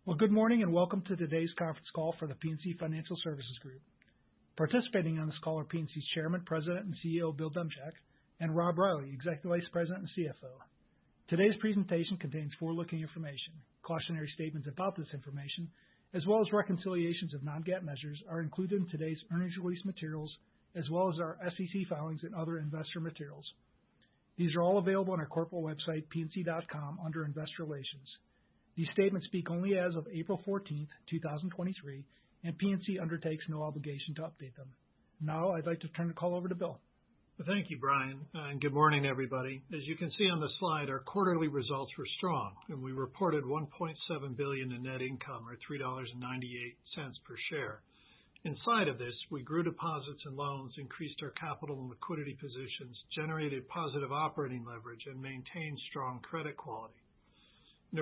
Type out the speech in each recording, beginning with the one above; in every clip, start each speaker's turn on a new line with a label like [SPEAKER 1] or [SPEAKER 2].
[SPEAKER 1] Well, good morning and welcome to today's conference call for the PNC Financial Services Group. Participating on this call are PNC's Chairman, President, and CEO Bill Demchak, and Rob Riley, Executive Vice President and CFO. Today's presentation contains forward-looking information. Cautionary statements about this information, as well as reconciliations of non-GAAP measures, are included in today's earnings release materials, as well as our SEC filings and other investor materials. These are all available on our corporate website, pnc.com, under Investor Relations. These statements speak only as of April 14th, 2023, and PNC undertakes no obligation to update them. Now, I'd like to turn the call over to Bill.
[SPEAKER 2] Well, thank you, Brian, and good morning, everybody. As you can see on the slide, our quarterly results were strong, and we reported $1.7 billion in net income, or $3.98 per share. Inside of this, we grew deposits and loans, increased our capital and liquidity positions, generated positive operating leverage, and maintained strong credit quality.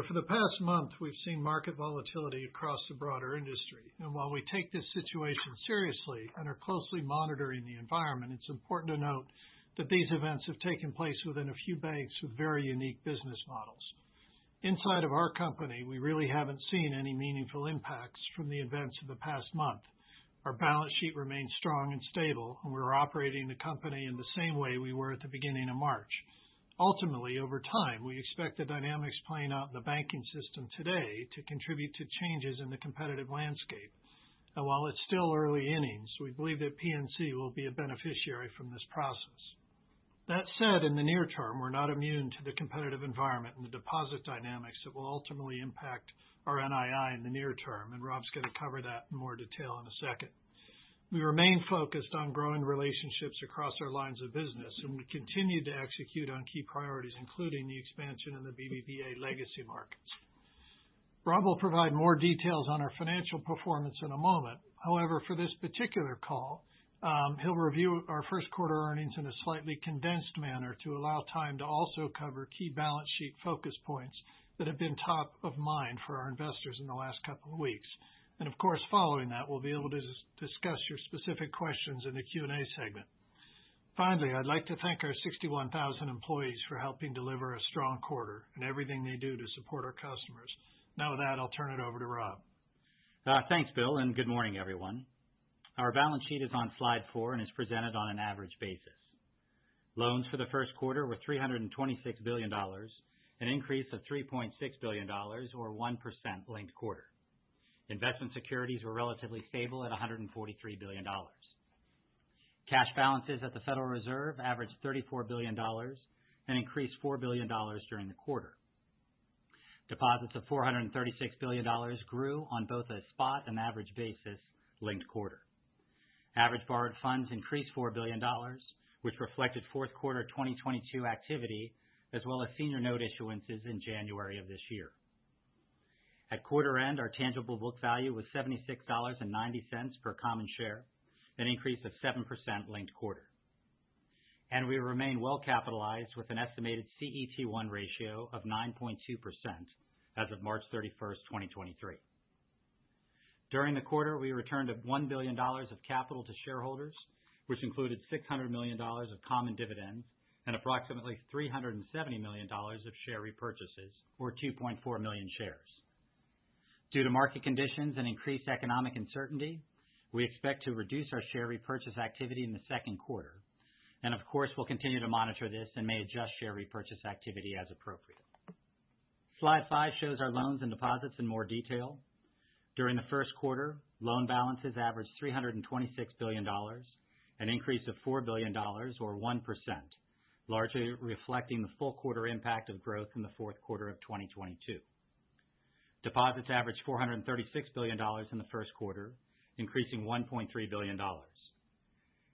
[SPEAKER 2] For the past month, we've seen market volatility across the broader industry. And while we take this situation seriously and are closely monitoring the environment, it's important to note that these events have taken place within a few banks with very unique business models. Inside of our company, we really haven't seen any meaningful impacts from the events of the past month. Our balance sheet remains strong and stable, and we're operating the company in the same way we were at the beginning of March. Ultimately, over time, we expect the dynamics playing out in the banking system today to contribute to changes in the competitive landscape. And while it's still early innings, we believe that PNC will be a beneficiary from this process. That said, in the near term, we're not immune to the competitive environment and the deposit dynamics that will ultimately impact our NII in the near term, and Rob's going to cover that in more detail in a second. We remain focused on growing relationships across our lines of business, and we continue to execute on key priorities, including the expansion in the BBVA legacy markets. Rob will provide more details on our financial performance in a moment. However, for this particular call, he'll review our first quarter earnings in a slightly condensed manner to allow time to also cover key balance sheet focus points that have been top of mind for our investors in the last couple of weeks. And of course, following that, we'll be able to discuss your specific questions in the Q&A segment. Finally, I'd like to thank our 61,000 employees for helping deliver a strong quarter and everything they do to support our customers. Now with that, I'll turn it over to Rob.
[SPEAKER 3] Thanks, Bill, and good morning, everyone. Our balance sheet is on slide 4 and is presented on an average basis. Loans for the first quarter were $326 billion, an increase of $3.6 billion, or 1% linked quarter. Investment securities were relatively stable at $143 billion. Cash balances at the Federal Reserve averaged $34 billion and increased $4 billion during the quarter. Deposits of $436 billion grew on both a spot and average basis linked quarter. Average borrowed funds increased $4 billion, which reflected fourth quarter 2022 activity, as well as senior note issuances in January of this year. At quarter end, our tangible book value was $76.90 per common share, an increase of 7% linked quarter. And we remain well capitalized with an estimated CET1 ratio of 9.2% as of March 31st, 2023. During the quarter, we returned $1 billion of capital to shareholders, which included $600 million of common dividends and approximately $370 million of share repurchases, or 2.4 million shares. Due to market conditions and increased economic uncertainty, we expect to reduce our share repurchase activity in the second quarter. And of course, we'll continue to monitor this and may adjust share repurchase activity as appropriate. Slide 5 shows our loans and deposits in more detail. During the first quarter, loan balances averaged $326 billion, an increase of $4 billion, or 1%, largely reflecting the full quarter impact of growth in the fourth quarter of 2022. Deposits averaged $436 billion in the first quarter, increasing $1.3 billion.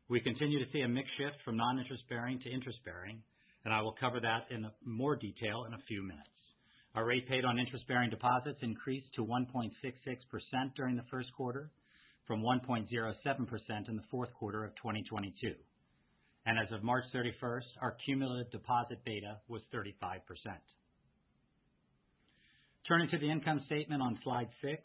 [SPEAKER 3] We continue to see a mix shift from non-interest bearing to interest bearing, and I will cover that in more detail in a few minutes. Our rate paid on interest bearing deposits increased to 1.66% during the first quarter from 1.07% in the fourth quarter of 2022. And as of March 31st, our cumulative deposit beta was 35%. Turning to the income statement on slide 6,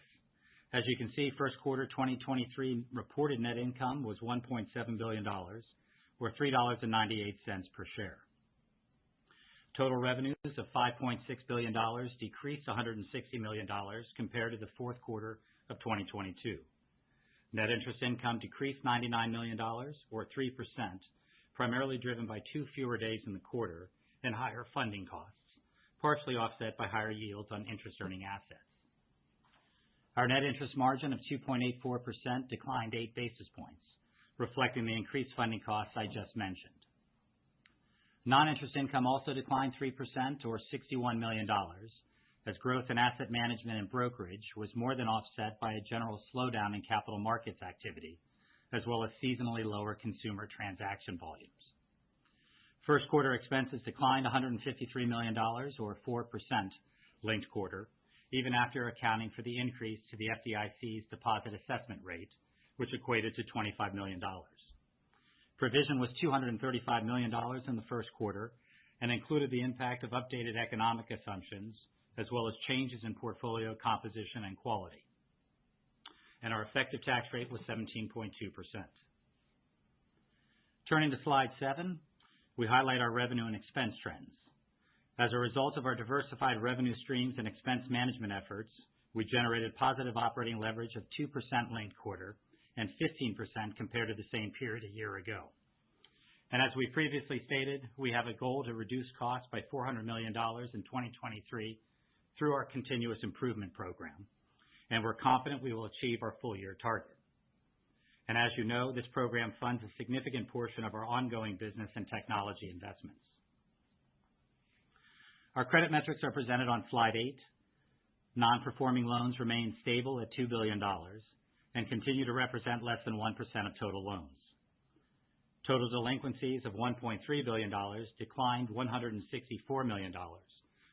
[SPEAKER 3] as you can see, first quarter 2023 reported net income was $1.7 billion, or $3.98 per share. Total revenues of $5.6 billion decreased $160 million compared to the fourth quarter of 2022. Net interest income decreased $99 million, or 3%, primarily driven by 2 fewer days in the quarter and higher funding costs, partially offset by higher yields on interest-earning assets. Our net interest margin of 2.84% declined 8 basis points, reflecting the increased funding costs I just mentioned. Non-interest income also declined 3%, or $61 million, as growth in asset management and brokerage was more than offset by a general slowdown in capital markets activity, as well as seasonally lower consumer transaction volumes. First quarter expenses declined $153 million, or 4%, linked quarter, even after accounting for the increase to the FDIC's deposit assessment rate, which equated to $25 million. Provision was $235 million in the first quarter and included the impact of updated economic assumptions, as well as changes in portfolio composition and quality. And our effective tax rate was 17.2%. Turning to slide 7, we highlight our revenue and expense trends. As a result of our diversified revenue streams and expense management efforts, we generated positive operating leverage of 2% linked quarter and 15% compared to the same period a year ago. And as we previously stated, we have a goal to reduce costs by $400 million in 2023 through our continuous improvement program, and we're confident we will achieve our full-year target. And as you know, this program funds a significant portion of our ongoing business and technology investments. Our credit metrics are presented on slide 8. Non-performing loans remain stable at $2 billion and continue to represent less than 1% of total loans. Total delinquencies of $1.3 billion declined $164 million,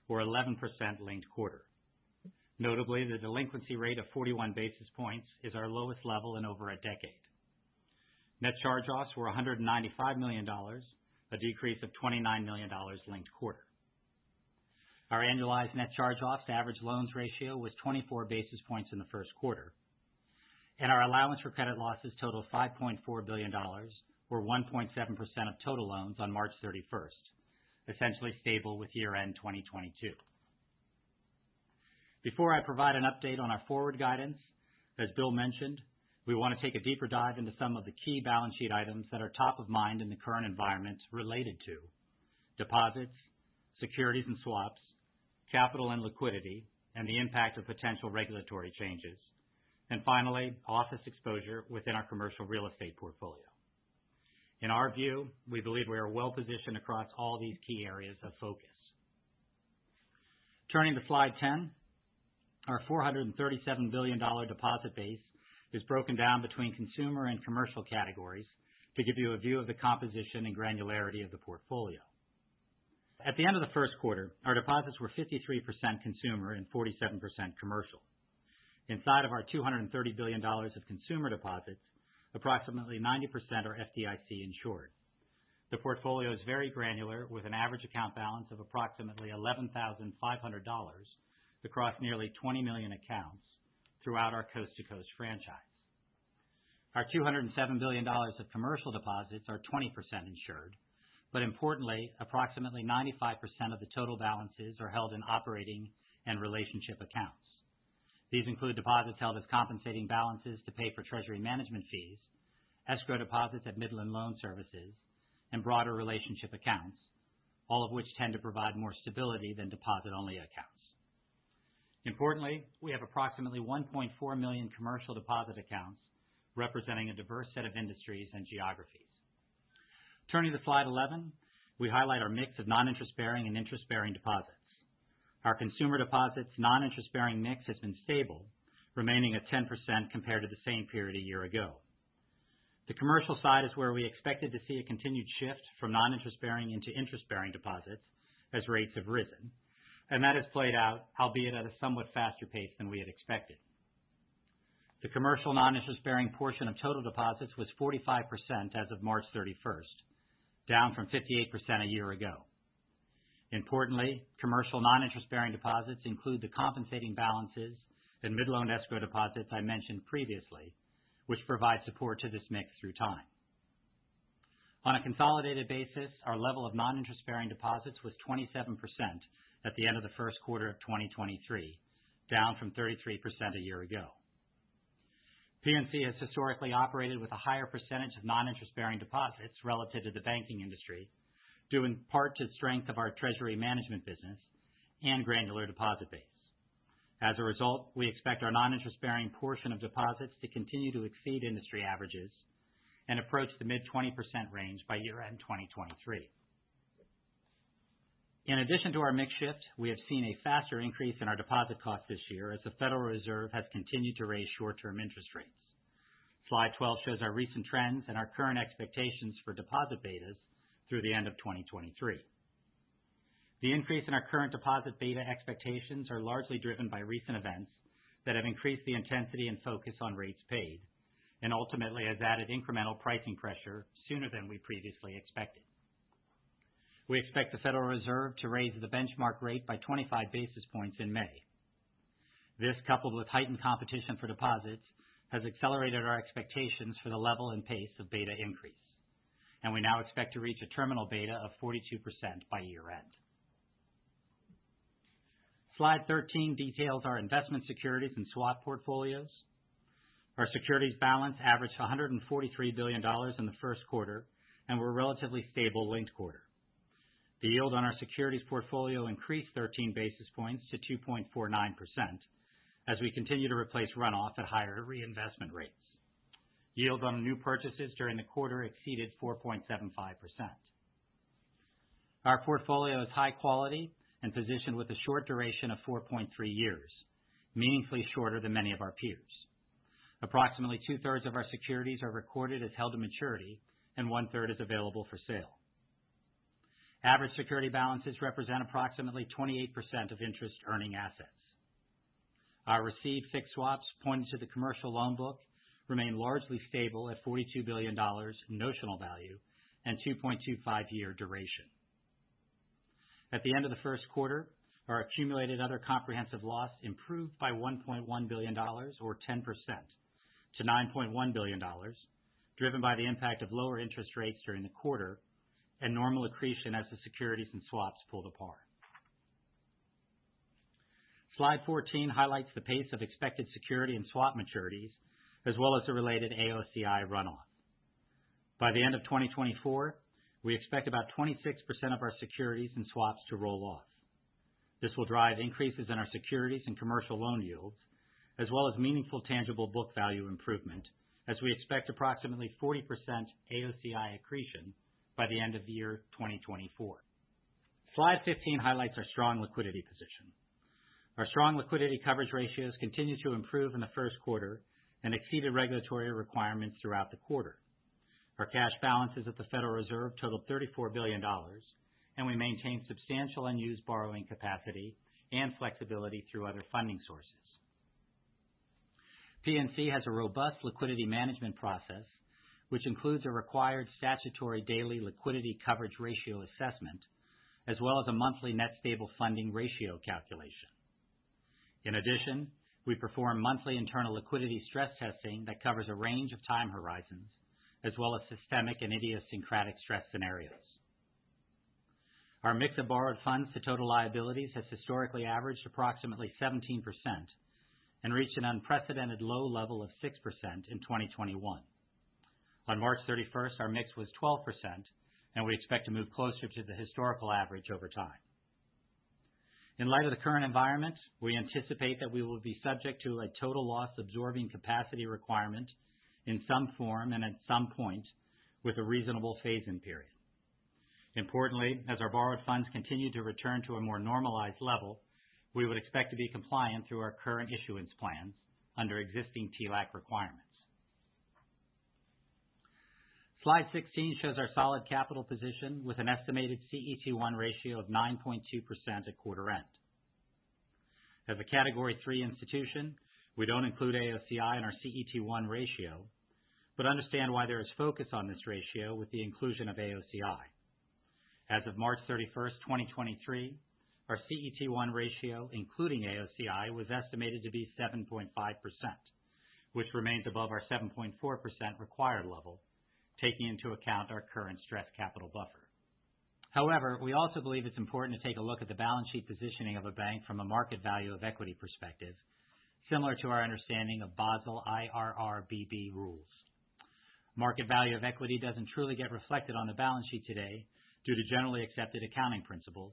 [SPEAKER 3] or 11% linked quarter. Notably, the delinquency rate of 41 basis points is our lowest level in over a decade. Net charge-offs were $195 million, a decrease of $29 million linked quarter. Our annualized net charge-offs to average loans ratio was 24 basis points in the first quarter, and our allowance for credit losses totaled $5.4 billion, or 1.7% of total loans on March 31st, essentially stable with year-end 2022. Before I provide an update on our forward guidance, as Bill mentioned, we want to take a deeper dive into some of the key balance sheet items that are top of mind in the current environment related to deposits, securities and swaps, capital and liquidity, and the impact of potential regulatory changes, and finally, office exposure within our commercial real estate portfolio. In our view, we believe we are well positioned across all these key areas of focus. Turning to slide 10, our $437 billion deposit base is broken down between consumer and commercial categories to give you a view of the composition and granularity of the portfolio. At the end of the first quarter, our deposits were 53% consumer and 47% commercial. Inside of our $230 billion of consumer deposits, approximately 90% are FDIC insured. The portfolio is very granular, with an average account balance of approximately $11,500 across nearly 20 million accounts throughout our coast-to-coast franchise. Our $207 billion of commercial deposits are 20% insured, but importantly, approximately 95% of the total balances are held in operating and relationship accounts. These include deposits held as compensating balances to pay for treasury management fees, escrow deposits at Midland Loan Services, and broader relationship accounts, all of which tend to provide more stability than deposit-only accounts. Importantly, we have approximately 1.4 million commercial deposit accounts representing a diverse set of industries and geographies. Turning to slide 11, we highlight our mix of non-interest-bearing and interest-bearing deposits. Our consumer deposits non-interest-bearing mix has been stable, remaining at 10% compared to the same period a year ago. The commercial side is where we expected to see a continued shift from non-interest-bearing into interest-bearing deposits as rates have risen, and that has played out, albeit at a somewhat faster pace than we had expected. The commercial non-interest-bearing portion of total deposits was 45% as of March 31st, down from 58% a year ago. Importantly, commercial non-interest-bearing deposits include the compensating balances and mid-loan escrow deposits I mentioned previously, which provide support to this mix through time. On a consolidated basis, our level of non-interest-bearing deposits was 27% at the end of the first quarter of 2023, down from 33% a year ago. PNC has historically operated with a higher percentage of non-interest-bearing deposits relative to the banking industry, due in part to the strength of our treasury management business and granular deposit base. As a result, we expect our non-interest-bearing portion of deposits to continue to exceed industry averages and approach the mid-20% range by year-end 2023. In addition to our mix shift, we have seen a faster increase in our deposit costs this year as the Federal Reserve has continued to raise short-term interest rates. Slide 12 shows our recent trends and our current expectations for deposit betas through the end of 2023. The increase in our current deposit beta expectations are largely driven by recent events that have increased the intensity and focus on rates paid, and ultimately has added incremental pricing pressure sooner than we previously expected. We expect the Federal Reserve to raise the benchmark rate by 25 basis points in May. This, coupled with heightened competition for deposits, has accelerated our expectations for the level and pace of beta increase, and we now expect to reach a terminal beta of 42% by year-end. Slide 13 details our investment securities and swap portfolios. Our securities balance averaged $143 billion in the first quarter and were relatively stable linked quarter. The yield on our securities portfolio increased 13 basis points to 2.49% as we continue to replace runoff at higher reinvestment rates. Yield on new purchases during the quarter exceeded 4.75%. Our portfolio is high quality and positioned with a short duration of 4.3 years, meaningfully shorter than many of our peers. Approximately two-thirds of our securities are recorded as held to maturity and one-third is available for sale. Average security balances represent approximately 28% of interest earning assets. Our received fixed swaps pointed to the commercial loan book remain largely stable at $42 billion notional value and 2.25-year duration. At the end of the first quarter, our accumulated other comprehensive loss improved by $1.1 billion or 10% to $9.1 billion, driven by the impact of lower interest rates during the quarter and normal accretion as the securities and swaps pulled apart. Slide 14 highlights the pace of expected security and swap maturities, as well as the related AOCI runoff. By the end of 2024, we expect about 26% of our securities and swaps to roll off. This will drive increases in our securities and commercial loan yields, as well as meaningful tangible book value improvement, as we expect approximately 40% AOCI accretion by the end of the year 2024. Slide 15 highlights our strong liquidity position. Our strong liquidity coverage ratios continue to improve in the first quarter and exceeded regulatory requirements throughout the quarter. Our cash balances at the Federal Reserve totaled $34 billion, and we maintain substantial unused borrowing capacity and flexibility through other funding sources. PNC has a robust liquidity management process, which includes a required statutory daily liquidity coverage ratio assessment, as well as a monthly net stable funding ratio calculation. In addition, we perform monthly internal liquidity stress testing that covers a range of time horizons, as well as systemic and idiosyncratic stress scenarios. Our mix of borrowed funds to total liabilities has historically averaged approximately 17% and reached an unprecedented low level of 6% in 2021. On March 31st, our mix was 12%, and we expect to move closer to the historical average over time. In light of the current environment, we anticipate that we will be subject to a total loss absorbing capacity requirement in some form and at some point with a reasonable phase-in period. Importantly, as our borrowed funds continue to return to a more normalized level, we would expect to be compliant through our current issuance plans under existing TLAC requirements. Slide 16 shows our solid capital position with an estimated CET1 ratio of 9.2% at quarter end. As a Category 3 institution, we don't include AOCI in our CET1 ratio, but understand why there is focus on this ratio with the inclusion of AOCI. As of March 31st, 2023, our CET1 ratio, including AOCI, was estimated to be 7.5%, which remains above our 7.4% required level, taking into account our current stress capital buffer. However, we also believe it's important to take a look at the balance sheet positioning of a bank from a market value of equity perspective, similar to our understanding of Basel IRRBB rules. Market value of equity doesn't truly get reflected on the balance sheet today due to generally accepted accounting principles,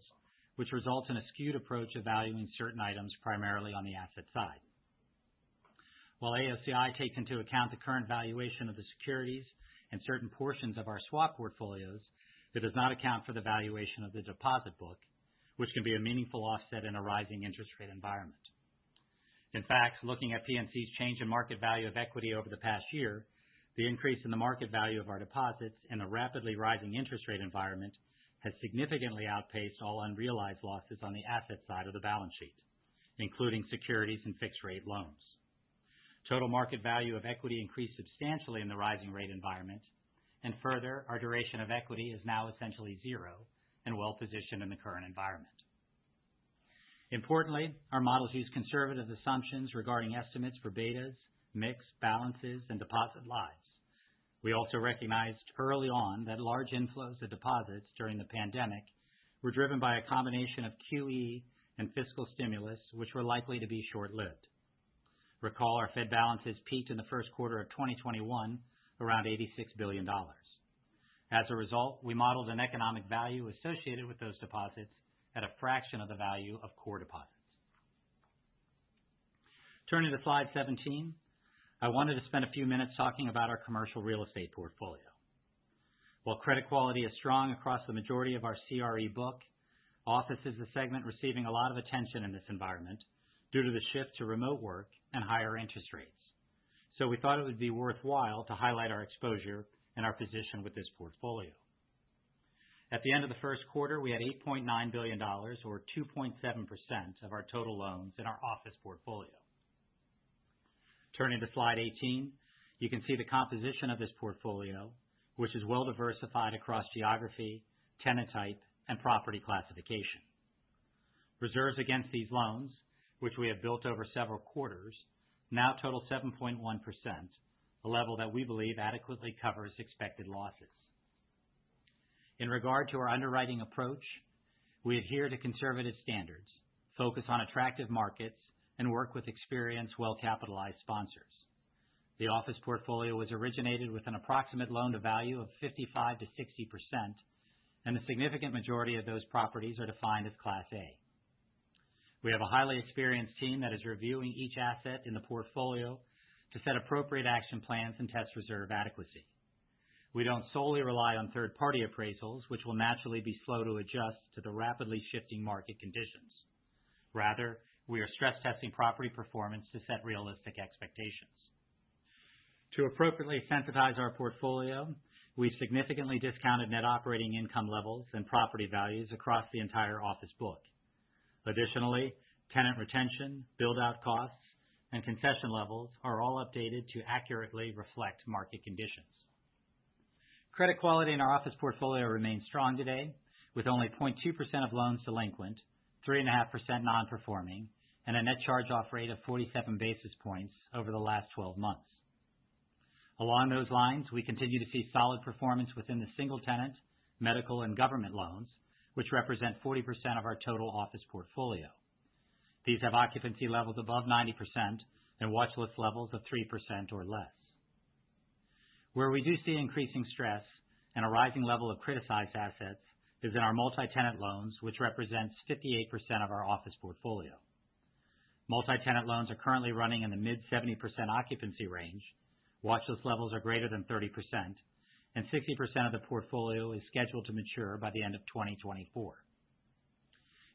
[SPEAKER 3] which results in a skewed approach of valuing certain items primarily on the asset side. While AOCI takes into account the current valuation of the securities and certain portions of our swap portfolios, it does not account for the valuation of the deposit book, which can be a meaningful offset in a rising interest rate environment. In fact, looking at PNC's change in market value of equity over the past year, the increase in the market value of our deposits in a rapidly rising interest rate environment has significantly outpaced all unrealized losses on the asset side of the balance sheet, including securities and fixed-rate loans. Total market value of equity increased substantially in the rising rate environment, and further, our duration of equity is now essentially zero and well-positioned in the current environment. Importantly, our models use conservative assumptions regarding estimates for betas, mix, balances, and deposit lives. We also recognized early on that large inflows of deposits during the pandemic were driven by a combination of QE and fiscal stimulus, which were likely to be short-lived. Recall our Fed balances peaked in the first quarter of 2021 around $86 billion. As a result, we modeled an economic value associated with those deposits at a fraction of the value of core deposits. Turning to slide 17, I wanted to spend a few minutes talking about our commercial real estate portfolio. While credit quality is strong across the majority of our CRE book, office is a segment receiving a lot of attention in this environment due to the shift to remote work and higher interest rates. So we thought it would be worthwhile to highlight our exposure and our position with this portfolio. At the end of the first quarter, we had $8.9 billion, or 2.7% of our total loans in our office portfolio. Turning to slide 18, you can see the composition of this portfolio, which is well diversified across geography, tenant type, and property classification. Reserves against these loans, which we have built over several quarters, now total 7.1%, a level that we believe adequately covers expected losses. In regard to our underwriting approach, we adhere to conservative standards, focus on attractive markets, and work with experienced, well-capitalized sponsors. The office portfolio was originated with an approximate loan-to-value of 55 to 60%, and the significant majority of those properties are defined as Class A. We have a highly experienced team that is reviewing each asset in the portfolio to set appropriate action plans and test reserve adequacy. We don't solely rely on third-party appraisals, which will naturally be slow to adjust to the rapidly shifting market conditions. Rather, we are stress testing property performance to set realistic expectations. To appropriately sensitize our portfolio, we've significantly discounted net operating income levels and property values across the entire office book. Additionally, tenant retention, build-out costs, and concession levels are all updated to accurately reflect market conditions. Credit quality in our office portfolio remains strong today, with only 0.2% of loans delinquent, 3.5% non-performing, and a net charge-off rate of 47 basis points over the last 12 months. Along those lines, we continue to see solid performance within the single-tenant, medical, and government loans, which represent 40% of our total office portfolio. These have occupancy levels above 90% and watch list levels of 3% or less. Where we do see increasing stress and a rising level of criticized assets is in our multi-tenant loans, which represents 58% of our office portfolio. Multi-tenant loans are currently running in the mid-70% occupancy range, watch list levels are greater than 30%, and 60% of the portfolio is scheduled to mature by the end of 2024.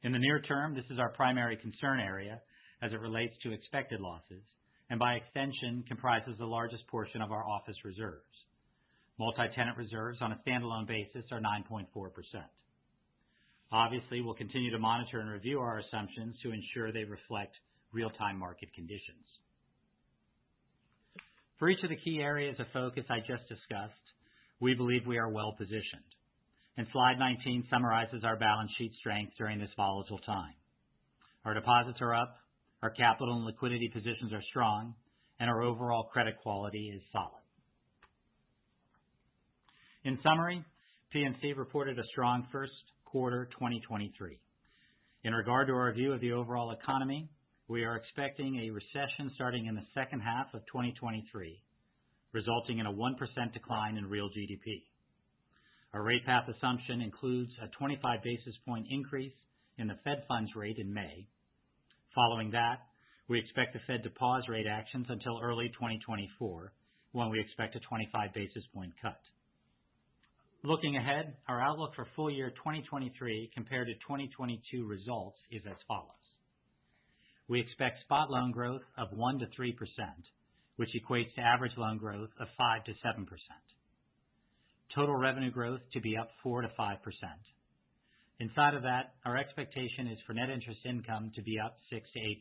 [SPEAKER 3] In the near term, this is our primary concern area as it relates to expected losses, and by extension comprises the largest portion of our office reserves. Multi-tenant reserves on a standalone basis are 9.4%. Obviously, we'll continue to monitor and review our assumptions to ensure they reflect real-time market conditions. For each of the key areas of focus I just discussed, we believe we are well positioned. And slide 19 summarizes our balance sheet strength during this volatile time. Our deposits are up, our capital and liquidity positions are strong, and our overall credit quality is solid. In summary, PNC reported a strong first quarter 2023. In regard to our view of the overall economy, we are expecting a recession starting in the second half of 2023, resulting in a 1% decline in real GDP. Our rate path assumption includes a 25 basis point increase in the Fed funds rate in May. Following that, we expect the Fed to pause rate actions until early 2024, when we expect a 25 basis point cut. Looking ahead, our outlook for full year 2023 compared to 2022 results is as follows. We expect spot loan growth of 1 to 3%, which equates to average loan growth of 5 to 7%. Total revenue growth to be up 4 to 5%. Inside of that, our expectation is for net interest income to be up 6 to 8%.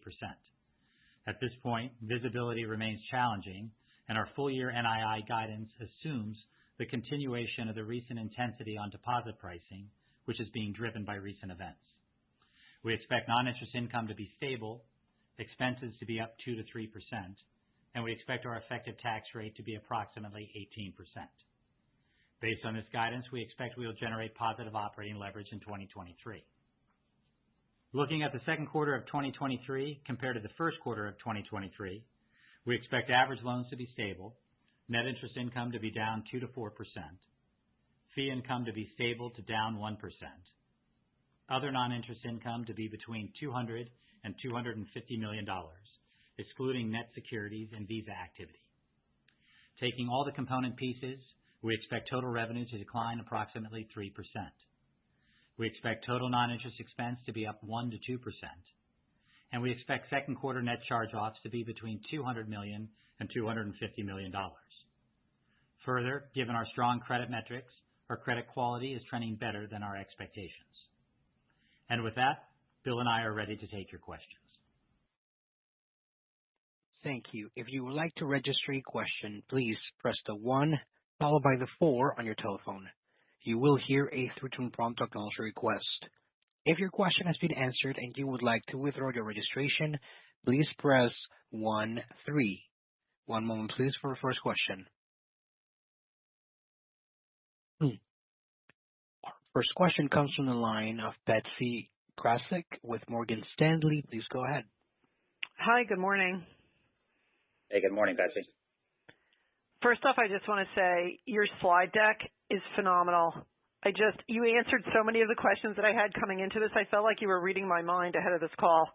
[SPEAKER 3] At this point, visibility remains challenging, and our full year NII guidance assumes the continuation of the recent intensity on deposit pricing, which is being driven by recent events. We expect non-interest income to be stable, expenses to be up 2 to 3%, and we expect our effective tax rate to be approximately 18%. Based on this guidance, we expect we will generate positive operating leverage in 2023. Looking at the second quarter of 2023 compared to the first quarter of 2023, we expect average loans to be stable, net interest income to be down 2 to 4%, fee income to be stable to down 1%, other non-interest income to be between $200 and $250 million, excluding net securities and Visa activity. Taking all the component pieces, we expect total revenue to decline approximately 3%. We expect total non-interest expense to be up 1 to 2%, and we expect second quarter net charge-offs to be between $200 million and $250 million. Further, given our strong credit metrics, our credit quality is trending better than our expectations. And with that, Bill and I are ready to take your questions.
[SPEAKER 4] Thank you. If you would like to register a question, please press the 1 followed by the 4 on your telephone. You will hear a three-tone prompt to acknowledge your request. If your question has been answered and you would like to withdraw your registration, please press 1-3. One moment, please, for our first question. Our first question comes from the line of Betsy Graseck with Morgan Stanley. Please go ahead.
[SPEAKER 5] Hi, good morning.
[SPEAKER 3] Hey, good morning, Betsy.
[SPEAKER 5] First off, I just want to say your slide deck is phenomenal. You answered so many of the questions that I had coming into this. I felt like you were reading my mind ahead of this call.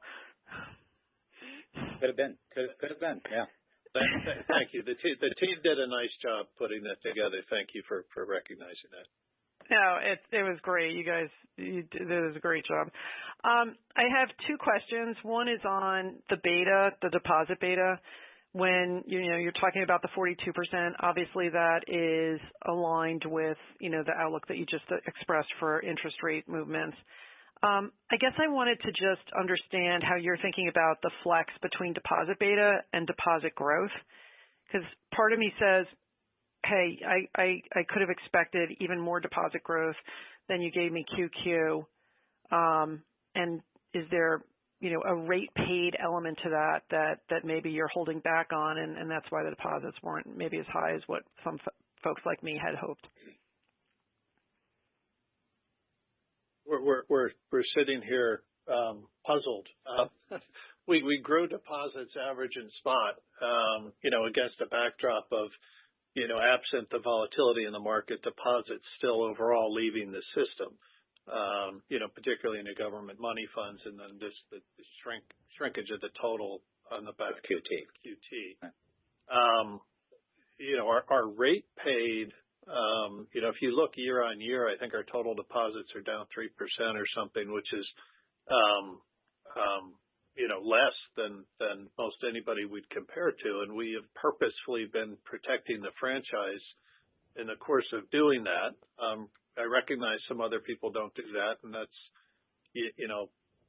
[SPEAKER 3] Could have been, yeah.
[SPEAKER 2] Thank you. The team did a nice job putting that together. Thank you for recognizing that.
[SPEAKER 5] No, it was great. You guys, it was a great job. I have two questions. One is on the beta, the deposit beta. When you're talking about the 42%, obviously that is aligned with the outlook that you just expressed for interest rate movements. I guess I wanted to just understand how you're thinking about the flex between deposit beta and deposit growth, because part of me says, hey, I could have expected even more deposit growth than you gave me QQ. And is there a rate paid element to that maybe you're holding back on, and that's why the deposits weren't maybe as high as what some folks like me had hoped?
[SPEAKER 2] We're sitting here puzzled. We grew deposits average and spot, against a backdrop of, absent the volatility in the market, deposits still overall leaving the system. Particularly in the government money funds, and then the shrinkage of the total on the back QT. Our rate paid, if you look year on year, I think our total deposits are down 3% or something, which is, less than most anybody we'd compare to. And we have purposefully been protecting the franchise in the course of doing that. I recognize some other people don't do that, and that's,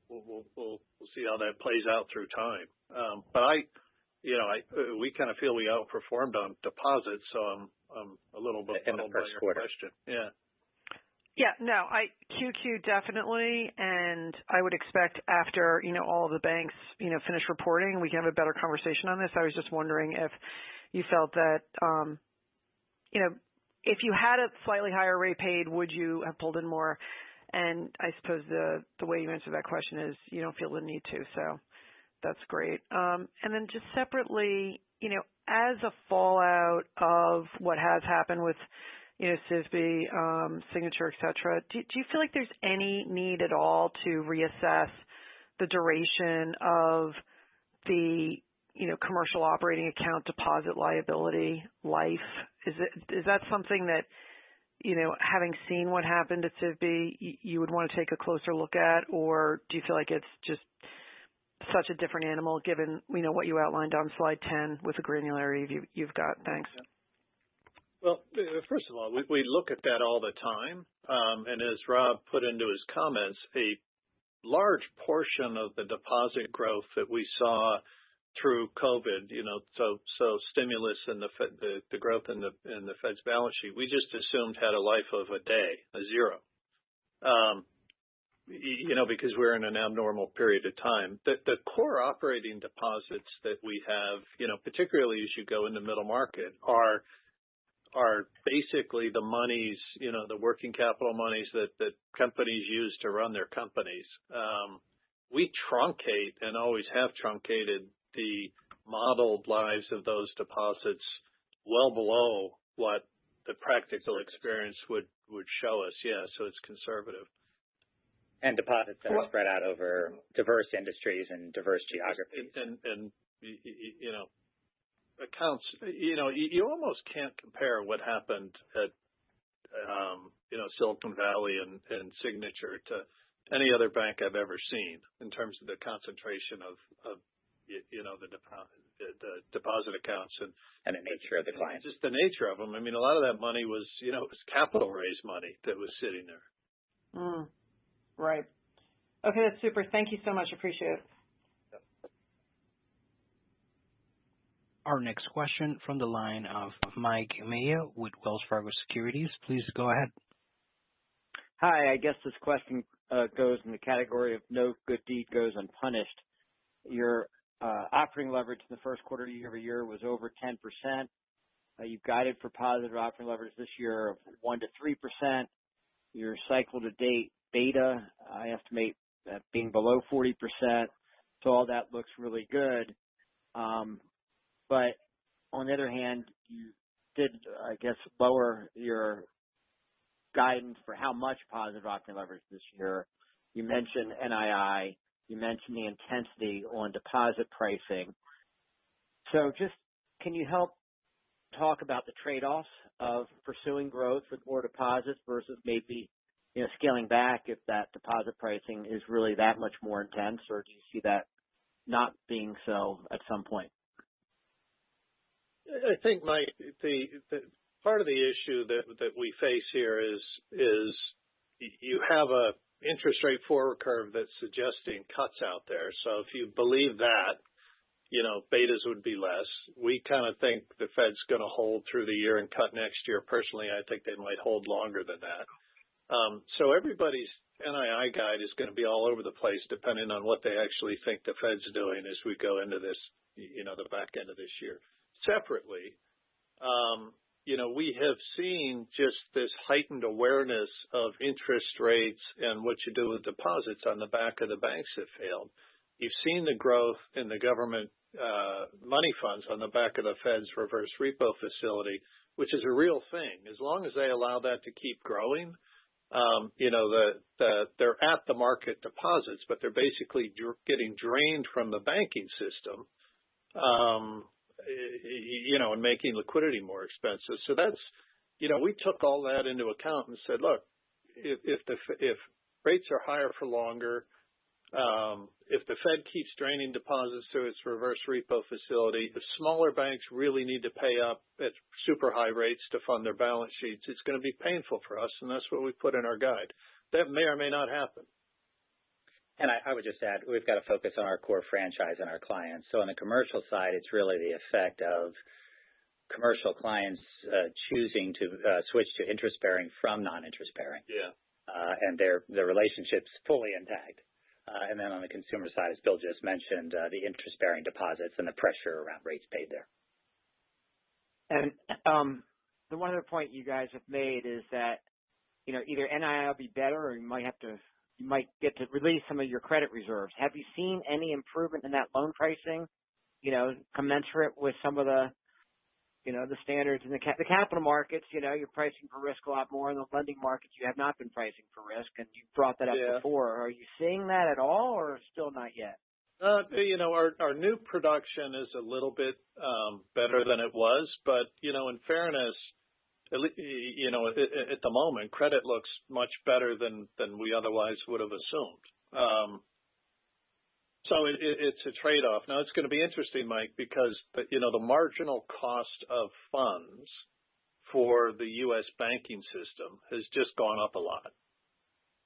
[SPEAKER 2] we'll see how that plays out through time. But we kind of feel we outperformed on deposits, so I'm a little bit
[SPEAKER 3] in the first quarter.
[SPEAKER 2] Question. Yeah.
[SPEAKER 5] Yeah, no, QQ definitely, and I would expect after, all of the banks, finish reporting, we can have a better conversation on this. I was just wondering if you felt that, if you had a slightly higher rate paid, would you have pulled in more? And I suppose the way you answer that question is you don't feel the need to, so that's great. And then just separately, as a fallout of what has happened with, SISB, Signature, et cetera, do you feel like there's any need at all to reassess the duration of the, commercial operating account deposit liability life? Is that something that, having seen what happened at SISB, you would want to take a closer look at, or do you feel like it's just such a different animal given, what you outlined on slide 10 with the granularity you've got? Thanks.
[SPEAKER 2] Well, first of all, we look at that all the time. And as Rob put into his comments, a large portion of the deposit growth that we saw through COVID, so stimulus and the growth in the Fed's balance sheet, we just assumed had a life of a day, a zero. Because we're in an abnormal period of time. The core operating deposits that we have, particularly as you go into middle market, are basically the monies, the working capital monies that companies use to run their companies. We truncate and always have truncated the modeled lives of those deposits well below what the practical experience would show us. Yeah, so it's conservative.
[SPEAKER 3] And deposits that are spread out over diverse industries and diverse geographies.
[SPEAKER 2] And accounts, you almost can't compare what happened at, Silicon Valley and Signature to any other bank I've ever seen in terms of the concentration of the deposit accounts and
[SPEAKER 3] the nature of the clients.
[SPEAKER 2] Just the nature of them. I mean, a lot of that money was, it was capital raise money that was sitting there.
[SPEAKER 5] Right. Okay, that's super. Thank you so much. Appreciate it.
[SPEAKER 4] Our next question from the line of Mike Mayo with Wells Fargo Securities. Please go ahead.
[SPEAKER 6] Hi, I guess this question goes in the category of no good deed goes unpunished. Your operating leverage in the first quarter year over year was over 10%. You've guided for positive operating leverage this year of 1 to 3%. Your cycle to date beta, I estimate being below 40%. So all that looks really good. But on the other hand, you did, I guess, lower your guidance for how much positive operating leverage this year. You mentioned NII. You mentioned the intensity on deposit pricing. So just can you help talk about the trade-offs of pursuing growth with more deposits versus maybe scaling back if that deposit pricing is really that much more intense, or do you see that not being so at some point?
[SPEAKER 2] I think, Mike, the part of the issue that we face here is you have a interest rate forward curve that's suggesting cuts out there. So if you believe that, betas would be less. We kind of think the Fed's going to hold through the year and cut next year. Personally, I think they might hold longer than that. So everybody's NII guide is going to be all over the place depending on what they actually think the Fed's doing as we go into this, the back end of this year. Separately, we have seen just this heightened awareness of interest rates and what you do with deposits on the back of the banks that failed. You've seen the growth in the government money funds on the back of the Fed's reverse repo facility, which is a real thing. As long as they allow that to keep growing, they're at the market deposits, but they're basically getting drained from the banking system. And making liquidity more expensive. So that's, we took all that into account and said, look, if rates are higher for longer, if the Fed keeps draining deposits through its reverse repo facility, if smaller banks really need to pay up at super high rates to fund their balance sheets, it's going to be painful for us, and that's what we put in our guide. That may or may not happen.
[SPEAKER 3] And I would just add, we've got to focus on our core franchise and our clients. So on the commercial side, it's really the effect of commercial clients choosing to switch to interest-bearing from non-interest-bearing.
[SPEAKER 2] Yeah.
[SPEAKER 3] And their relationships fully intact. And then on the consumer side, as Bill just mentioned, the interest-bearing deposits and the pressure around rates paid there.
[SPEAKER 6] And the one other point you guys have made is that, either NII will be better or you might get to release some of your credit reserves. Have you seen any improvement in that loan pricing, commensurate with some of the, the standards in the capital markets? You're pricing for risk a lot more. In the lending markets, you have not been pricing for risk, and you brought that up before. Are you seeing that at all, or still not yet?
[SPEAKER 2] Our new production is a little bit better than it was, but in fairness, at the moment, credit looks much better than we otherwise would have assumed. So it's a trade-off. Now it's going to be interesting, Mike, because the marginal cost of funds for the U.S. banking system has just gone up a lot,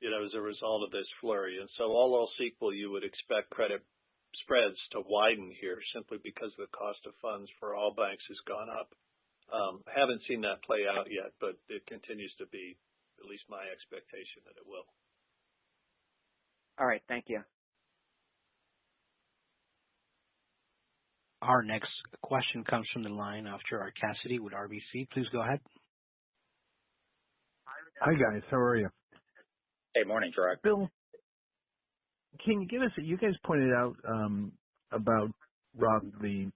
[SPEAKER 2] as a result of this flurry. And so all else equal, you would expect credit spreads to widen here simply because the cost of funds for all banks has gone up. Haven't seen that play out yet, but it continues to be at least my expectation that it will.
[SPEAKER 6] All right. Thank you.
[SPEAKER 4] Our next question comes from the line of Gerard Cassidy with RBC. Please go ahead.
[SPEAKER 7] Hi, guys. How are you?
[SPEAKER 3] Hey, morning, Gerard.
[SPEAKER 7] Bill, can you give us, you guys pointed out about, Rob, the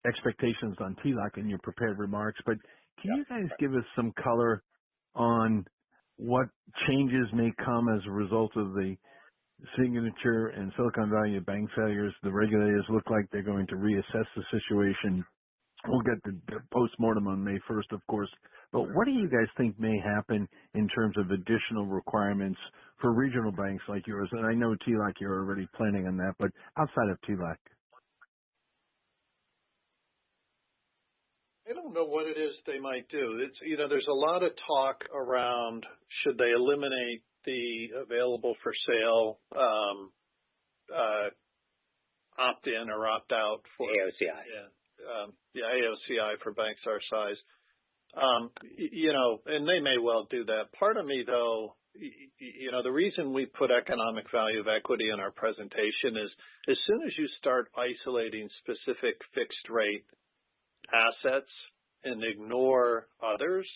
[SPEAKER 7] expectations on TLAC in your prepared remarks, but can you guys give us some color on what changes may come as a result of the Signature and Silicon Valley Bank failures? The regulators look like they're going to reassess the situation. We'll get the postmortem on May 1st, of course. But what do you guys think may happen in terms of additional requirements for regional banks like yours? And I know TLAC, you're already planning on that, but outside of TLAC.
[SPEAKER 2] I don't know what it is they might do. It's, there's a lot of talk around should they eliminate the available for sale opt-in or opt-out for AOCI. AOCI for banks our size. And they may well do that. Part of me, though, the reason we put economic value of equity in our presentation is as soon as you start isolating specific fixed rate assets and ignore others.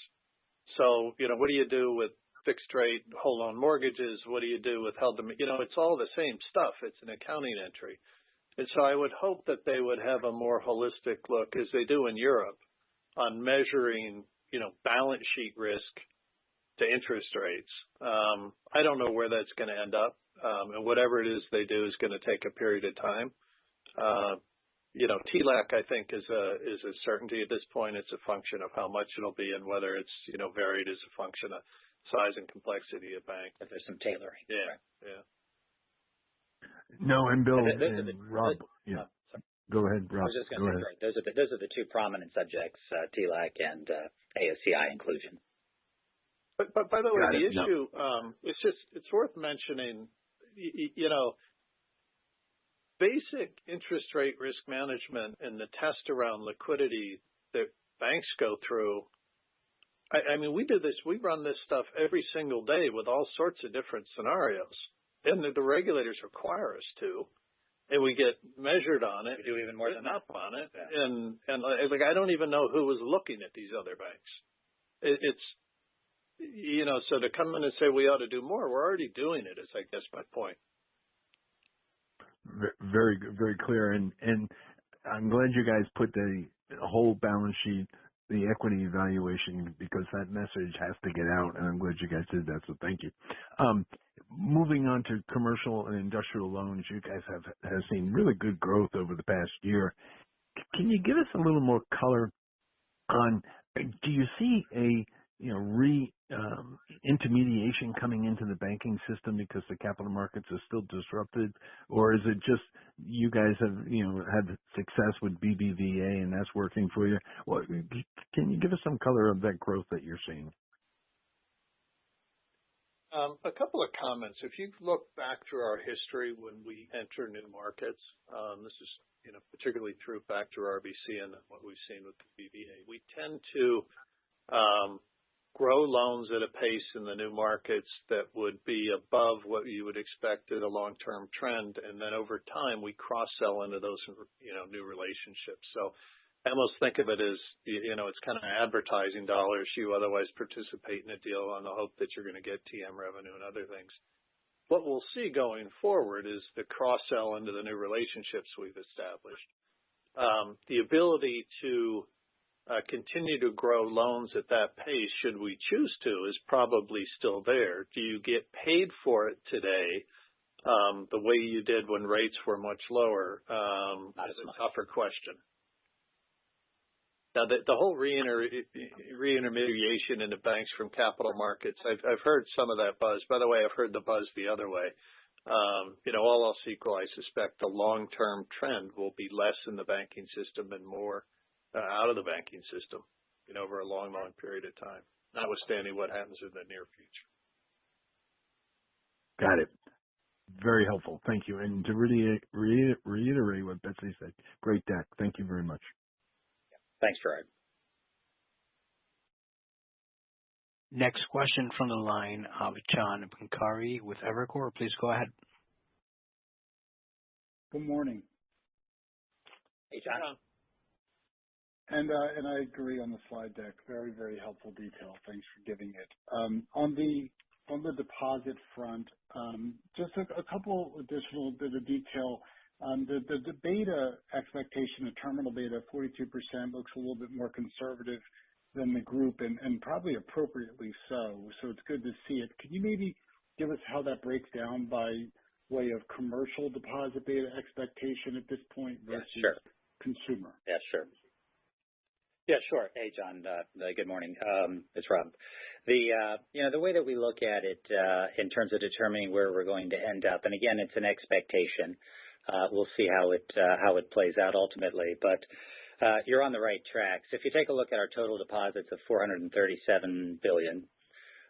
[SPEAKER 2] So, what do you do with fixed rate whole loan mortgages? What do you do with held to, it's all the same stuff. It's an accounting entry. And so I would hope that they would have a more holistic look, as they do in Europe, on measuring, balance sheet risk to interest rates. I don't know where that's going to end up. And whatever it is they do is going to take a period of time. TLAC, I think, is a certainty at this point. It's a function of how much it'll be and whether it's, varied as a function of size and complexity of bank.
[SPEAKER 3] If there's some tailoring.
[SPEAKER 2] Yeah.
[SPEAKER 7] No, and Bill and Rob. Go ahead, Rob.
[SPEAKER 3] I was just going to say, those are the two prominent subjects, TLAC and AOCI inclusion.
[SPEAKER 2] But by the way, the issue, it's worth mentioning, basic interest rate risk management and the test around liquidity that banks go through. I mean, we do this. We run this stuff every single day with all sorts of different scenarios, and the regulators require us to, and we get measured on it.
[SPEAKER 3] We do even more than
[SPEAKER 2] up on it, and I don't even know who was looking at these other banks. It's so to come in and say we ought to do more, we're already doing it. Is I guess my point.
[SPEAKER 7] Very, very clear, and I'm glad you guys put the whole balance sheet, the equity evaluation, because that message has to get out, and I'm glad you guys did that, so thank you. Moving on to commercial and industrial loans, you guys have seen really good growth over the past year. Can you give us a little more color on, do you see a intermediation coming into the banking system because the capital markets are still disrupted, or is it just you guys have had success with BBVA and that's working for you? Well, can you give us some color of that growth that you're seeing?
[SPEAKER 2] A couple of comments. If you look back through our history when we enter new markets, this is particularly true back through RBC and what we've seen with the BBVA, we tend to grow loans at a pace in the new markets that would be above what you would expect at a long-term trend, and then over time we cross-sell into those new relationships. So I almost think of it as, it's kind of advertising dollars. You otherwise participate in a deal on the hope that you're going to get TM revenue and other things. What we'll see going forward is the cross-sell into the new relationships we've established. The ability to continue to grow loans at that pace, should we choose to, is probably still there. Do you get paid for it today the way you did when rates were much lower? Is a tougher question. Now, the whole reintermediation into banks from capital markets, I've heard some of that buzz. By the way, I've heard the buzz the other way. All else equal, I suspect the long-term trend will be less in the banking system and more out of the banking system, over a long, long period of time, notwithstanding what happens in the near future.
[SPEAKER 7] Got it. Very helpful. Thank you. And to really reiterate what Betsy said, great deck. Thank you very much.
[SPEAKER 3] Thanks, Gerard.
[SPEAKER 4] Next question from the line of John Pancari with Evercore. Please go ahead.
[SPEAKER 8] Good morning.
[SPEAKER 3] Hey, John.
[SPEAKER 8] And I agree on the slide deck. Very, very helpful detail. Thanks for giving it. On the deposit front, just a couple additional bit of detail. The beta expectation, the terminal beta, 42%, looks a little bit more conservative than the group, and probably appropriately so. So it's good to see it. Can you maybe give us how that breaks down by way of commercial deposit beta expectation at this point versus consumer?
[SPEAKER 3] Yeah, sure. Yeah, sure. Hey, John. Good morning. It's Rob. The way that we look at it in terms of determining where we're going to end up, and again, it's an expectation. We'll see how it plays out ultimately, but you're on the right track. So if you take a look at our total deposits of $437 billion,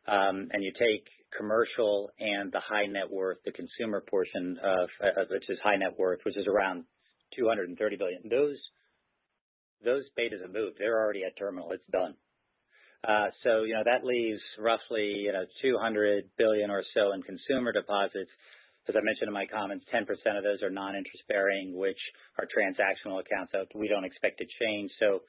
[SPEAKER 3] and you take commercial and the high net worth, the consumer portion of which is high net worth, which is around $230 billion, those betas have moved. They're already at terminal. It's done. So that leaves roughly $200 billion or so in consumer deposits. As I mentioned in my comments, 10% of those are non-interest bearing, which are transactional accounts that we don't expect to change. So,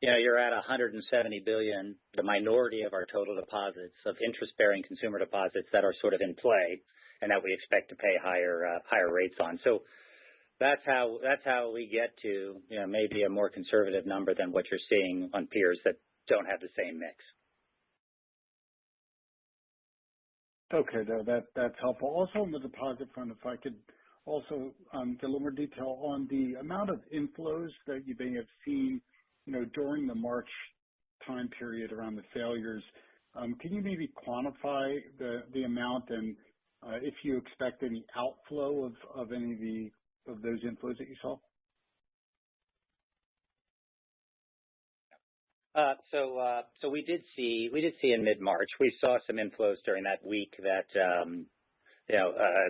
[SPEAKER 3] you're at $170 billion, the minority of our total deposits of interest-bearing consumer deposits that are sort of in play, and that we expect to pay higher rates on. So that's how we get to maybe a more conservative number than what you're seeing on peers that don't have the same mix.
[SPEAKER 8] Okay, that's helpful. Also on the deposit front, if I could also get a little more detail on the amount of inflows that you may have seen, during the March time period around the failures. Can you maybe quantify the amount and if you expect any outflow of any of those inflows that you saw?
[SPEAKER 3] So we did see in mid-March, we saw some inflows during that week that, at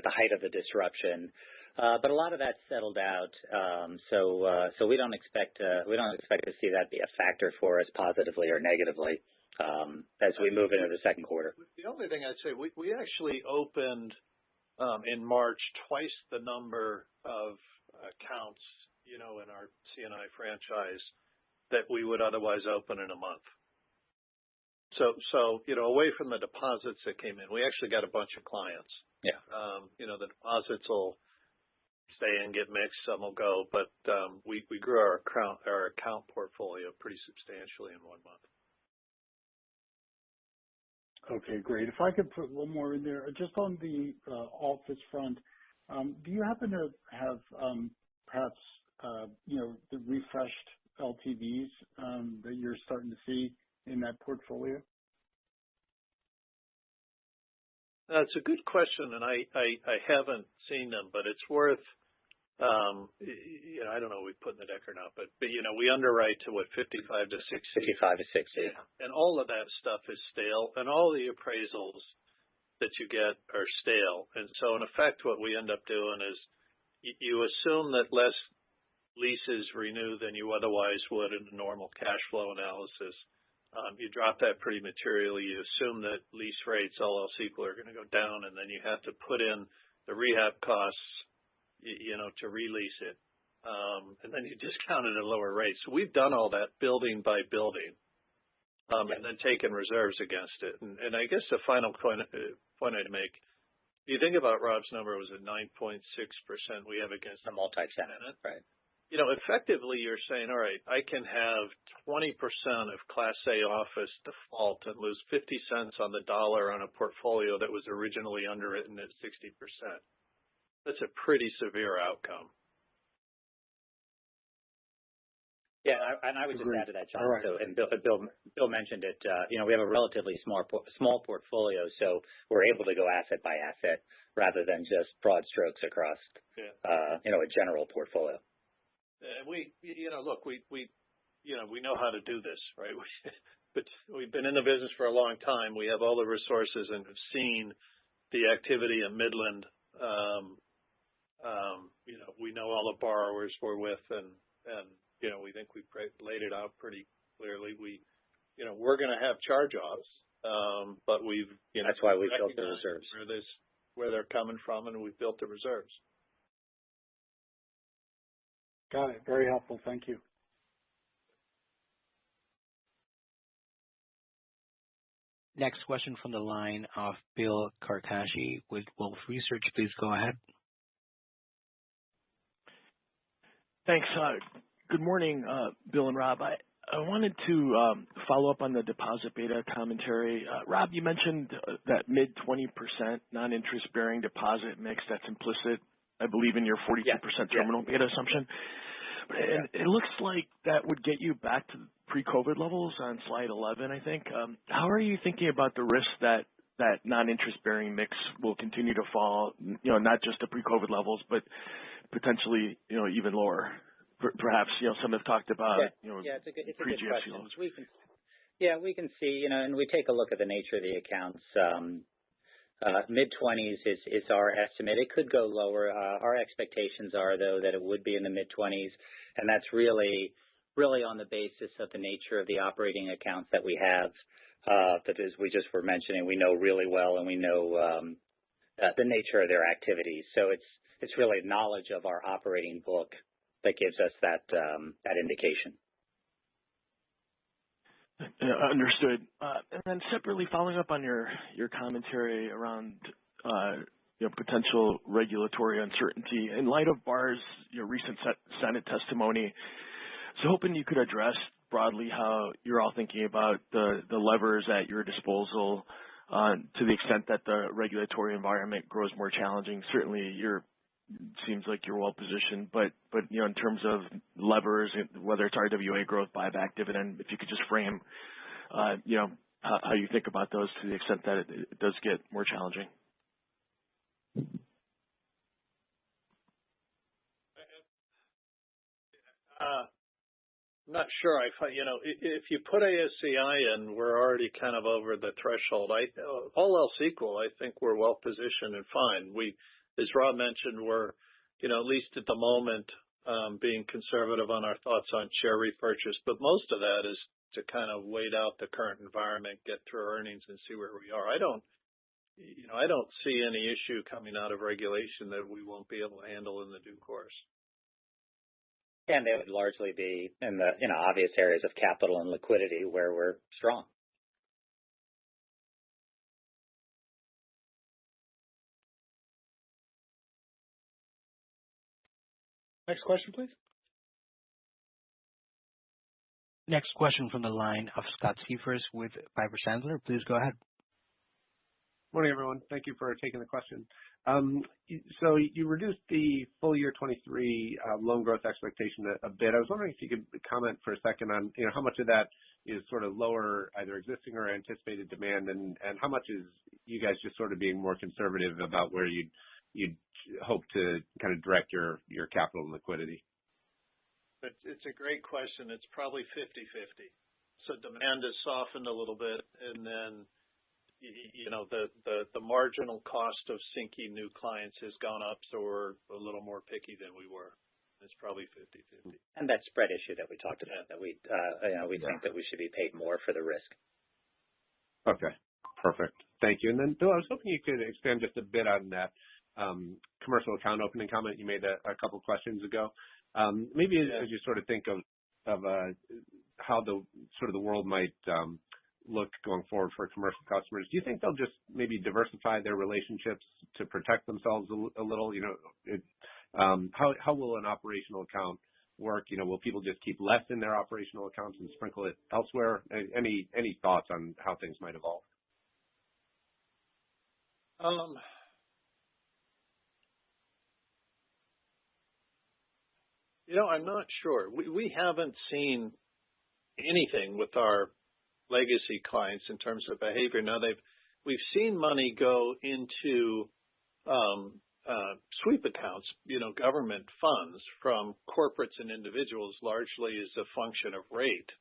[SPEAKER 3] the height of the disruption. But a lot of that settled out. So we don't expect to see that be a factor for us positively or negatively, as we move into the second quarter.
[SPEAKER 2] The only thing I'd say, we actually opened, in March, twice the number of accounts, in our C&I franchise that we would otherwise open in a month. So away from the deposits that came in, we actually got a bunch of clients.
[SPEAKER 3] Yeah.
[SPEAKER 2] The deposits will stay and get mixed, some will go, but we grew our account portfolio pretty substantially in 1 month.
[SPEAKER 8] Okay, great. If I could put one more in there, just on the office front, do you happen to have perhaps the refreshed LTVs that you're starting to see in that portfolio?
[SPEAKER 2] That's a good question, and I haven't seen them, but it's worth, I don't know if we put in the deck or not, but we underwrite to 55 to 60.
[SPEAKER 3] 55 to 60.
[SPEAKER 2] Yeah. And all of that stuff is stale, and all the appraisals that you get are stale. And so, in effect, what we end up doing is you assume that less leases renew than you otherwise would in a normal cash flow analysis. You drop that pretty materially. You assume that lease rates, all else equal, are going to go down, and then you have to put in the rehab costs, to release it. and then you discount it at a lower rate. So we've done all that building by building, and then taken reserves against it. And I guess the final point I'd make, you think about Rob's number was at 9.6% we have against
[SPEAKER 3] the multi-tenant, right?
[SPEAKER 2] Effectively you're saying, all right, I can have 20% of Class A office default and lose 50 cents on the dollar on a portfolio that was originally underwritten at 60%. That's a pretty severe outcome.
[SPEAKER 3] Yeah, and I would just add to that, John. Right. So, and Bill mentioned it. We have a relatively small portfolio, so we're able to go asset by asset rather than just broad strokes across, a general portfolio.
[SPEAKER 2] We know how to do this, right? But we've been in the business for a long time. We have all the resources and have seen the activity in Midland. We know all the borrowers we're with, and we think we've laid it out pretty clearly. We're going to have charge-offs, but
[SPEAKER 3] that's why we built the reserves.
[SPEAKER 2] Where they're coming from, and we've built the reserves.
[SPEAKER 8] Got it. Very helpful. Thank you.
[SPEAKER 4] Next question from the line of Bill Carcache with Wolfe Research. Please go ahead.
[SPEAKER 9] Thanks. Good morning, Bill and Rob. I wanted to follow up on the deposit beta commentary. Rob, you mentioned that mid-20% non-interest-bearing deposit mix that's implicit, I believe, in your 42% terminal beta assumption. And it looks like that would get you back to pre-COVID levels on slide 11, I think. How are you thinking about the risk that non-interest-bearing mix will continue to fall, not just to pre-COVID levels, but potentially, even lower? Perhaps, some have talked about,
[SPEAKER 3] it's a good
[SPEAKER 9] pre-GFC loans.
[SPEAKER 3] We can see, and we take a look at the nature of the accounts. Mid-20s is our estimate. It could go lower. Our expectations are, though, that it would be in the mid-20s, and that's really on the basis of the nature of the operating accounts that we have. That is, we just were mentioning, we know really well, and we know the nature of their activities. So it's really knowledge of our operating book that gives us that indication.
[SPEAKER 9] Understood. And then separately, following up on your commentary around potential regulatory uncertainty, in light of Barr's recent Senate testimony, so hoping you could address broadly how you're all thinking about the levers at your disposal to the extent that the regulatory environment grows more challenging. Certainly, seems like you're well positioned, but in terms of levers, whether it's RWA growth, buyback, dividend, if you could just frame how you think about those to the extent that it does get more challenging.
[SPEAKER 2] I'm not sure. If you put ASCI in, we're already kind of over the threshold. All else equal, I think we're well positioned and fine. As Rob mentioned, we're, at least at the moment, being conservative on our thoughts on share repurchase. But most of that is to kind of wait out the current environment, get through earnings, and see where we are. I don't see any issue coming out of regulation that we won't be able to handle in the due course.
[SPEAKER 3] And they would largely be in the obvious areas of capital and liquidity where we're strong.
[SPEAKER 1] Next question, please.
[SPEAKER 4] Next question from the line of Scott Siefers with Piper Sandler. Please go ahead.
[SPEAKER 10] Morning, everyone. Thank you for taking the question. So you reduced the full year 23 loan growth expectation a bit. I was wondering if you could comment for a second on how much of that is sort of lower, either existing or anticipated demand, and how much is you guys just sort of being more conservative about where you'd hope to kind of direct your capital and liquidity?
[SPEAKER 2] It's a great question. It's probably 50-50. So demand has softened a little bit, and then the marginal cost of sinking new clients has gone up, so we're a little more picky than we were. It's probably 50-50.
[SPEAKER 3] And that spread issue that we talked about, that we think that we should be paid more for the risk.
[SPEAKER 10] Okay, perfect. Thank you. And then, Bill, I was hoping you could expand just a bit on that commercial account opening comment you made a couple questions ago. Maybe as you sort of think of how the sort of the world might look going forward for commercial customers, do you think they'll just maybe diversify their relationships to protect themselves a little? How will an operational account work? Will people just keep less in their operational accounts and sprinkle it elsewhere? Any thoughts on how things might evolve?
[SPEAKER 2] I'm not sure. We haven't seen anything with our legacy clients in terms of behavior. Now we've seen money go into sweep accounts, government funds from corporates and individuals, largely as a function of rate.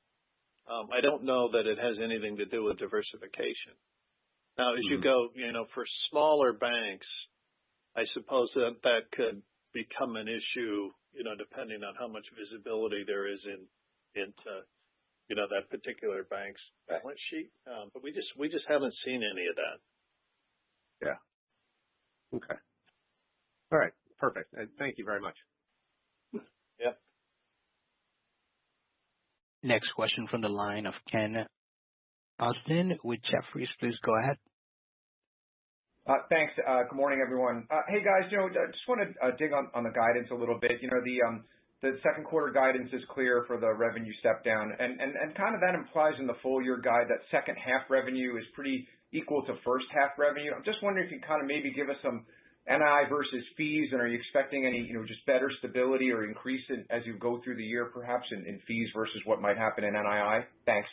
[SPEAKER 2] I don't know that it has anything to do with diversification. Now, as you go, for smaller banks, I suppose that could become an issue, depending on how much visibility there is into that particular bank's balance sheet. But we just haven't seen any of that.
[SPEAKER 10] Yeah. Okay. All right. Perfect. Thank you very much.
[SPEAKER 2] Yeah.
[SPEAKER 4] Next question from the line of Ken Usdin with Jefferies. Please go ahead.
[SPEAKER 11] Thanks. Good morning, everyone. Hey, guys, I just want to dig on the guidance a little bit. The second quarter guidance is clear for the revenue step down, and kind of that implies in the full year guide that second half revenue is pretty equal to first half revenue. I'm just wondering if you kind of maybe give us some NII versus fees, and are you expecting any, just better stability or increase as you go through the year, perhaps in fees versus what might happen in NII? Thanks.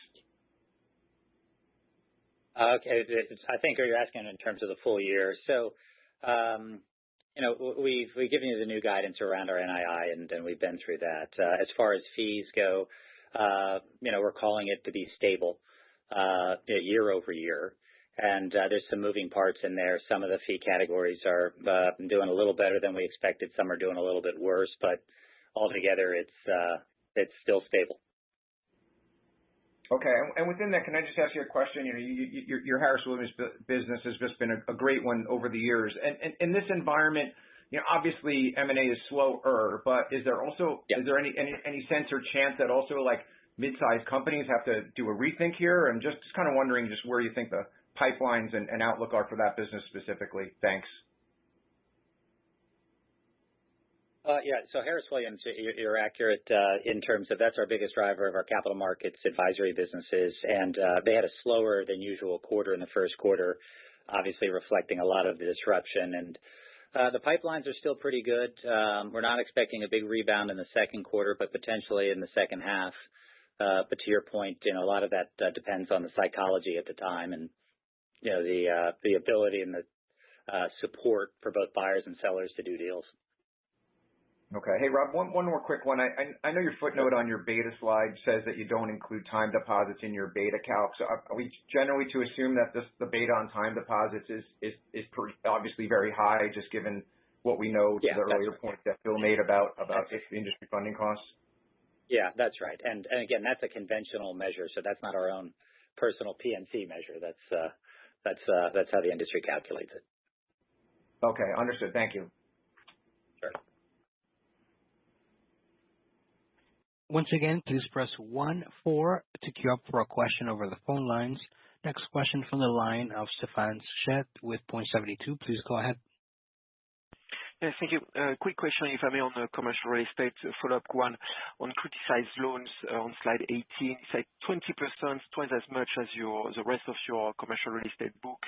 [SPEAKER 3] Okay. I think you're asking in terms of the full year. So, we've given you the new guidance around our NII, and we've been through that. As far as fees go, we're calling it to be stable year over year. And there's some moving parts in there. Some of the fee categories are doing a little better than we expected. Some are doing a little bit worse, but altogether it's still stable.
[SPEAKER 11] Okay. And within that, can I just ask you a question? Your Harris Williams business has just been a great one over the years. And in this environment, obviously M&A is slower, but is there any sense or chance that also like mid-sized companies have to do a rethink here? And just kind of wondering just where you think the pipelines and outlook are for that business specifically. Thanks.
[SPEAKER 3] Yeah, so Harris Williams, you're accurate in terms of that's our biggest driver of our capital markets advisory businesses, and they had a slower than usual quarter in the first quarter, obviously reflecting a lot of the disruption. And the pipelines are still pretty good. We're not expecting a big rebound in the second quarter, but potentially in the second half. But to your point, a lot of that depends on the psychology at the time, and the ability and the support for both buyers and sellers to do deals.
[SPEAKER 11] Okay. Hey, Rob, one more quick one. I know your footnote on your beta slide says that you don't include time deposits in your beta calc. So are we generally to assume that the beta on time deposits is pretty, obviously very high, just given what we know to the earlier point that Bill made about the industry funding costs?
[SPEAKER 3] Yeah, that's right. And again, that's a conventional measure, so that's not our own personal PNC measure. That's how the industry calculates it.
[SPEAKER 11] Okay, understood. Thank you.
[SPEAKER 3] Sure.
[SPEAKER 4] Once again, please press 1-4 to queue up for a question over the phone lines. Next question from the line of Stefan Shed with Point72. Please go ahead.
[SPEAKER 12] Yes, thank you. Quick question, if I may, on the commercial real estate, follow-up one on criticized loans on slide 18. It's like 20%, twice as much as the rest of your commercial real estate book.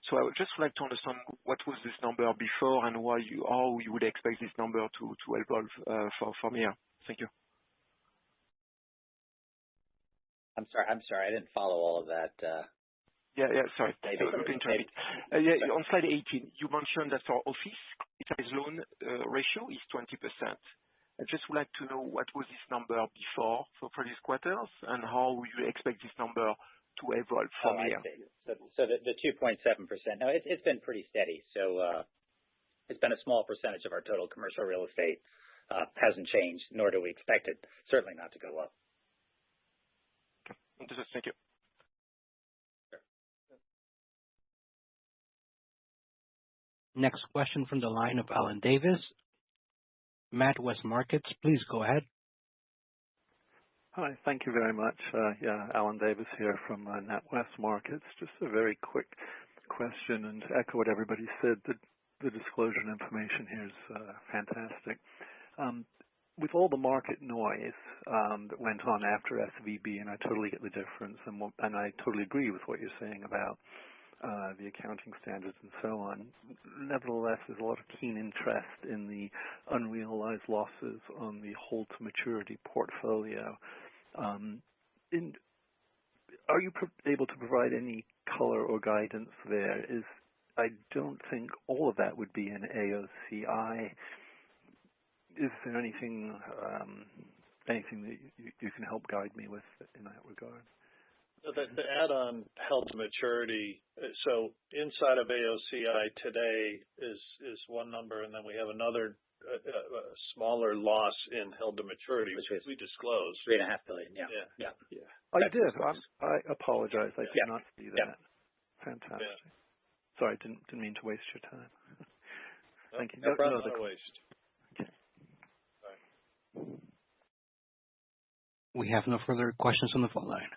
[SPEAKER 12] So I would just like to understand what was this number before and how you would expect this number to evolve from here. Thank you.
[SPEAKER 3] I'm sorry, I didn't follow all of that.
[SPEAKER 12] Sorry. On slide 18, you mentioned that for office, criticized loan ratio is 20%. I just would like to know what was this number before for previous quarters and how you expect this number to evolve from here.
[SPEAKER 3] So the 2.7%, no, it's been pretty steady. So it's been a small percentage of our total commercial real estate. Hasn't changed, nor do we expect it, certainly not to go up.
[SPEAKER 12] Thank you.
[SPEAKER 3] Sure.
[SPEAKER 4] Next question from the line of Alan Davis NatWest Markets. Please go ahead.
[SPEAKER 13] Hi. Thank you very much. Alan Davis here from NatWest Markets. Just a very quick question and to echo what everybody said. The disclosure and information here is fantastic. With all the market noise that went on after SVB, and I totally get the difference, and I totally agree with what you're saying about the accounting standards and so on. Nevertheless, there's a lot of keen interest in the unrealized losses on the hold-to-maturity portfolio. Are you able to provide any color or guidance there? I don't think all of that would be in AOCI. Is there anything that you can help guide me with in that regard?
[SPEAKER 2] The add-on held to maturity, so inside of AOCI today is one number, and then we have another smaller loss in held to maturity, which we disclosed.
[SPEAKER 3] $3.5 billion, yeah.
[SPEAKER 13] I did. I apologize. I did not see that. Fantastic. Yeah. Sorry, didn't mean to waste your time. Thank you.
[SPEAKER 2] No problem. No waste.
[SPEAKER 13] Okay.
[SPEAKER 2] All right.
[SPEAKER 4] We have no further questions on the phone line.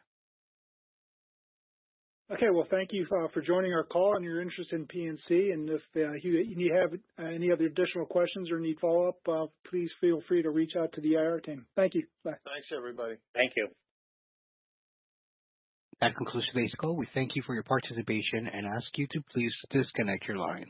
[SPEAKER 1] Okay, well, thank you for joining our call and your interest in PNC. And if you have any other additional questions or need follow-up, please feel free to reach out to the IR team. Thank you. Bye.
[SPEAKER 2] Thanks, everybody.
[SPEAKER 3] Thank you.
[SPEAKER 4] That concludes today's call. We thank you for your participation and ask you to please disconnect your lines.